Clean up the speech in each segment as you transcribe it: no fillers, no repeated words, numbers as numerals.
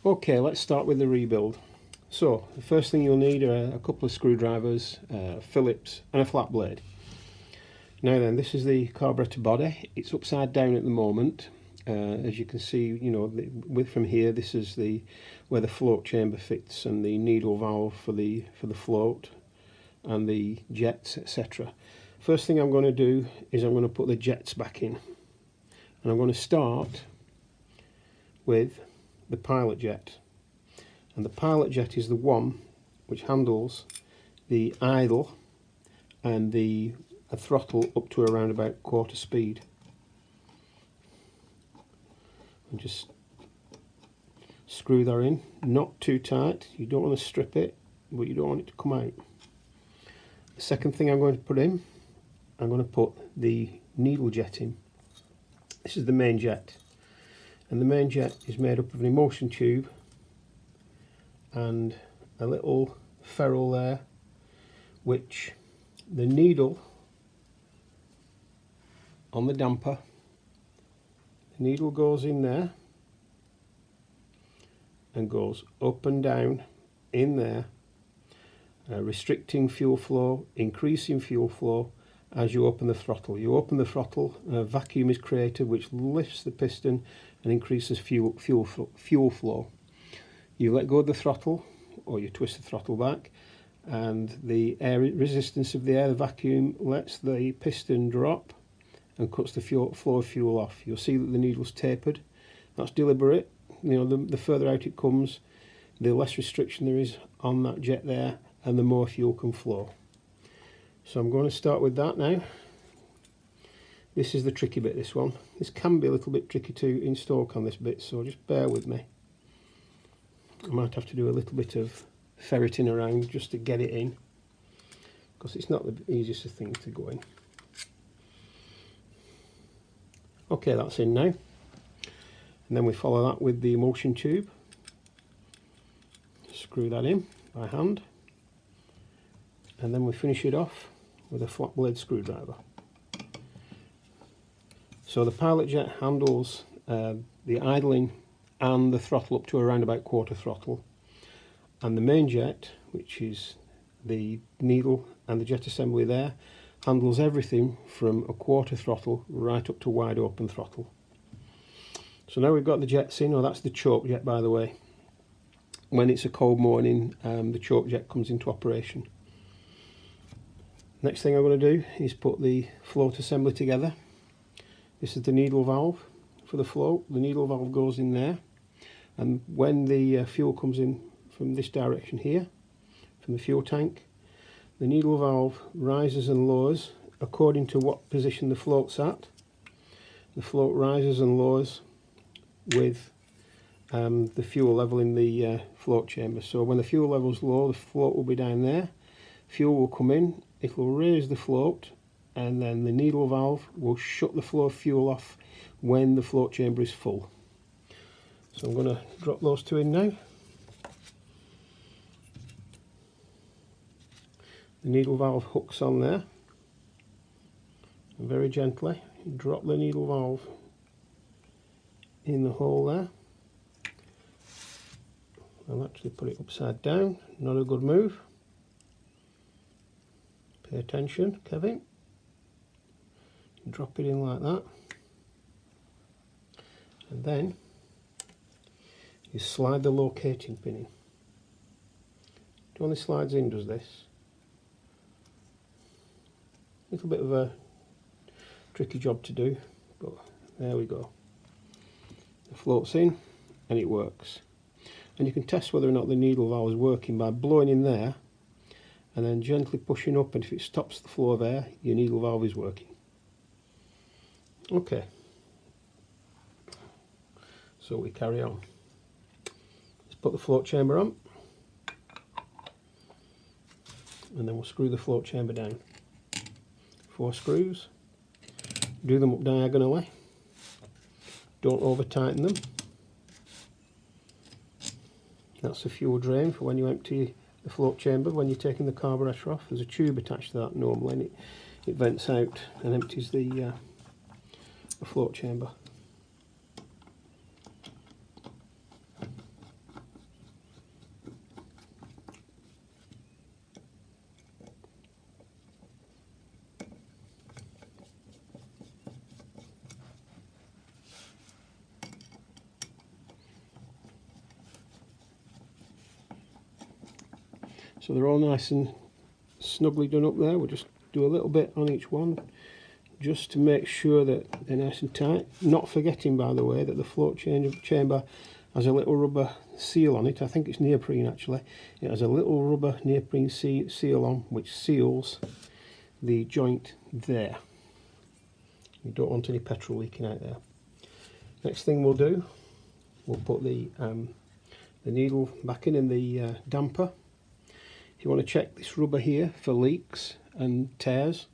Okay, let's start with the rebuild. So the first thing you'll need are a couple of screwdrivers, Phillips and a flat blade. Now then, this is the carburettor body. It's upside down at the moment. As you can see, you know, from here, this is where the float chamber fits and the needle valve for the float and the jets, etc. First thing I'm going to do is I'm going to put the jets back in, and I'm going to start with the pilot jet. And the pilot jet is the one which handles the idle and a throttle up to around about quarter speed. And just screw that in, not too tight. You don't want to strip it, but you don't want it to come out. The second thing I'm going to put in, I'm going to put the needle jet in. This is the main jet, and the main jet is made up of an emulsion tube and a little ferrule there, which the needle on the damper, the needle goes in there and goes up and down in there, restricting fuel flow, increasing fuel flow as you open the throttle. You open the throttle, a vacuum is created which lifts the piston and increases fuel flow. You let go of the throttle, or you twist the throttle back, and the air resistance of the air, the vacuum, lets the piston drop and cuts the flow of fuel off. You'll see that the needle's tapered. That's deliberate. You know, the further out it comes, the less restriction there is on that jet there, and the more fuel can flow. So I'm going to start with that now. This is the tricky bit, this one. This can be a little bit tricky to install on this bit, so just bear with me. I might have to do a little bit of ferreting around just to get it in, because it's not the easiest of things to go in. Okay, that's in now. And then we follow that with the emulsion tube. Screw that in by hand. And then we finish it off with a flat blade screwdriver. So the pilot jet handles the idling and the throttle up to around about quarter throttle, and the main jet, which is the needle and the jet assembly there, handles everything from a quarter throttle right up to wide open throttle. So now we've got the jets in. Oh, that's the choke jet, by the way. When it's a cold morning, the choke jet comes into operation. Next thing I'm going to do is put the float assembly together. This is the needle valve for the float. The needle valve goes in there, and when the fuel comes in from this direction here, from the fuel tank, the needle valve rises and lowers according to what position the float's at. The float rises and lowers with the fuel level in the float chamber. So when the fuel level's low, the float will be down there, fuel will come in, it will raise the float, and then the needle valve will shut the flow of fuel off when the float chamber is full. So I'm going to drop those two in now. The needle valve hooks on there, and very gently drop the needle valve in the hole there. I'll actually put it upside down, not a good move. Pay attention, Kevin. Drop it in like that, and then you slide the locating pin in. It only slides in, does this. A little bit of a tricky job to do, but there we go. The float's in and it works. And you can test whether or not the needle valve is working by blowing in there and then gently pushing up, and if it stops the flow of air, your needle valve is working. Okay, so we carry on. Let's put the float chamber on, and then we'll screw the float chamber down. 4 screws, do them up diagonally, don't over tighten them. That's the fuel drain for when you empty the float chamber, when you're taking the carburettor off. There's a tube attached to that normally, and it vents out and empties the float chamber. So they're all nice and snugly done up there. We'll just do a little bit on each one just to make sure that they're nice and tight. Not forgetting, by the way, that the float chamber has a little rubber seal on it. I think it's neoprene actually. It has a little rubber neoprene seal on which seals the joint there. You don't want any petrol leaking out there. Next thing we'll do, we'll put the needle back in the damper. If you want to check this rubber here for leaks and tears,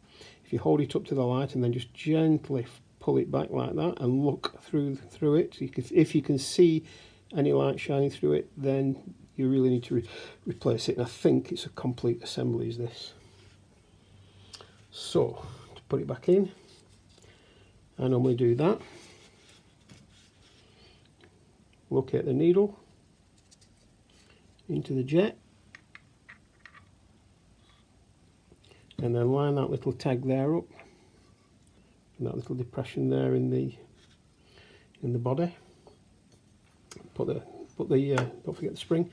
if you hold it up to the light and then just gently pull it back like that and look through it, if you can see any light shining through it, then you really need to replace it. And I think it's a complete assembly is this. So to put it back in, I normally do that. Locate the needle into the jet and then line that little tag there up and that little depression there in the body. Don't forget the spring.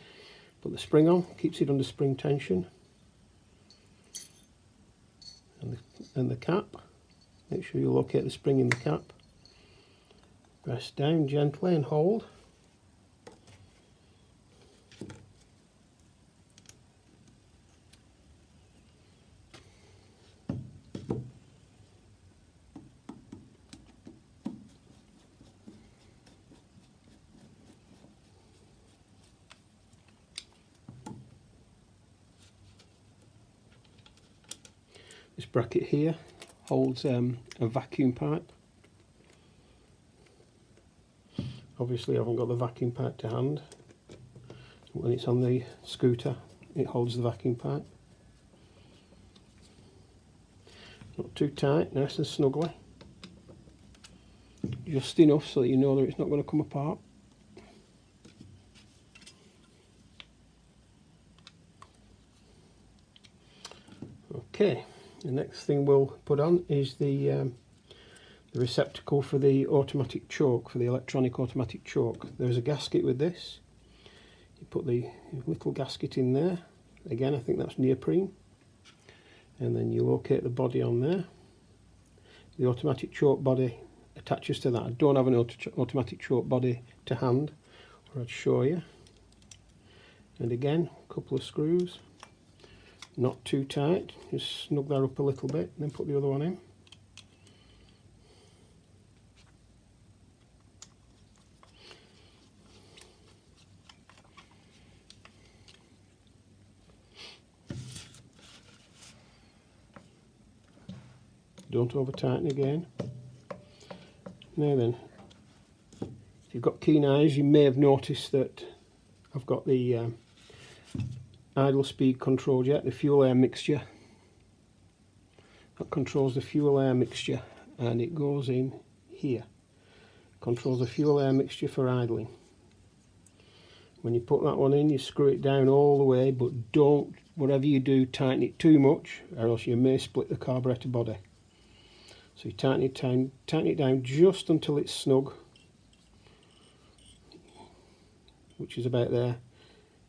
Put the spring on, keeps it under spring tension, and the cap. Make sure you locate the spring in the cap. Press down gently and hold. This bracket here holds a vacuum pipe. Obviously I haven't got the vacuum pipe to hand. When it's on the scooter it holds the vacuum pipe. Not too tight, nice and snugly. Just enough so that you know that it's not going to come apart. Okay. The next thing we'll put on is the receptacle for the automatic choke, for the electronic automatic choke. There's a gasket with this. You put the little gasket in there. Again, I think that's neoprene. And then you locate the body on there. The automatic choke body attaches to that. I don't have an automatic choke body to hand, or I'd show you. And again, a couple of screws. Not too tight, just snug that up a little bit, then put the other one in. Don't over tighten again. Now then, if you've got keen eyes, you may have noticed that I've got the idle speed control yet, the fuel air mixture. That controls the fuel air mixture and it goes in here. Controls the fuel air mixture for idling. When you put that one in, you screw it down all the way, but don't, whatever you do, tighten it too much or else you may split the carburettor body. So you tighten it down just until it's snug, which is about there.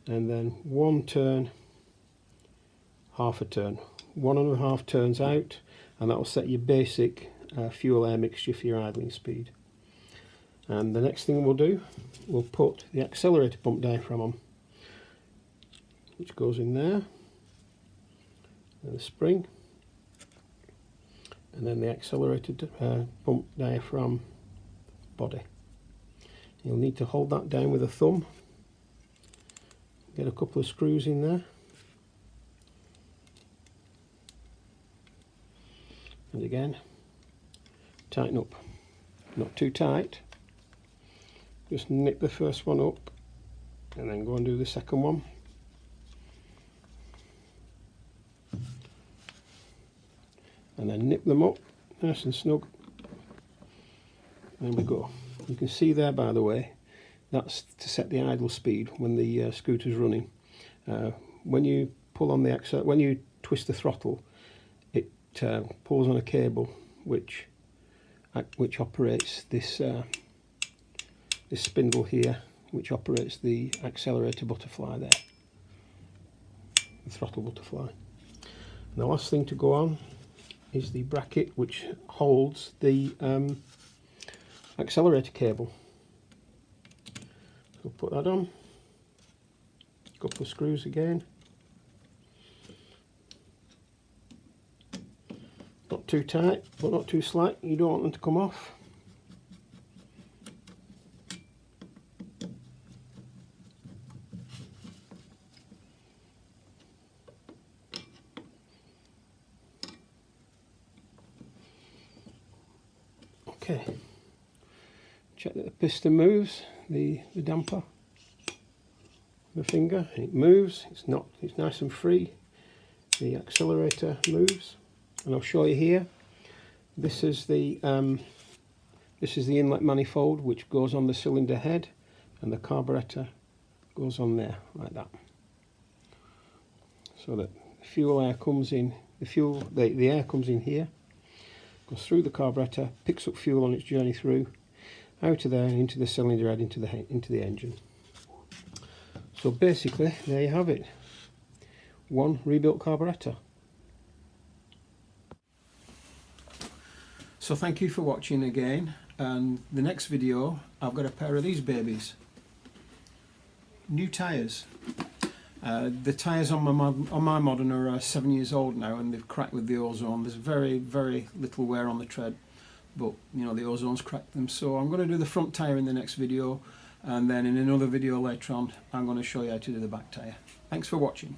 And then one turn, half a turn, 1.5 turns out, and that will set your basic fuel air mixture for your idling speed. And the next thing we'll do, we'll put the accelerator pump diaphragm on, which goes in there, and the spring, and then the accelerated pump diaphragm body. You'll need to hold that down with a thumb. Get a couple of screws in there, and again tighten up, not too tight, just nip the first one up and then go and do the second one. And then nip them up nice and snug. There we go. You can see there, by the way, that's to set the idle speed when the scooter's running. When you pull on the when you twist the throttle, it pulls on a cable which operates this this spindle here, which operates the accelerator butterfly there. the throttle butterfly. And the last thing to go on is the bracket which holds the accelerator cable. So put that on, a couple of screws again, not too tight but not too slack, you don't want them to come off. Okay, check that the piston moves, the damper, the finger, it moves, it's nice and free. The accelerator moves, and I'll show you here. This is the inlet manifold which goes on the cylinder head, and the carburettor goes on there like that. So that fuel air comes in, the air comes in here, goes through the carburettor, picks up fuel on its journey through, out of there and into the cylinder head, into the engine. So basically, there you have it. One rebuilt carburettor. So thank you for watching again, and the next video I've got a pair of these babies. New tyres. The tyres on my Modena are 7 years old now, and they've cracked with the ozone. There's very little wear on the tread, but you know, the ozone's cracked them. So I'm going to do the front tyre in the next video, and then in another video later on I'm going to show you how to do the back tyre. Thanks for watching.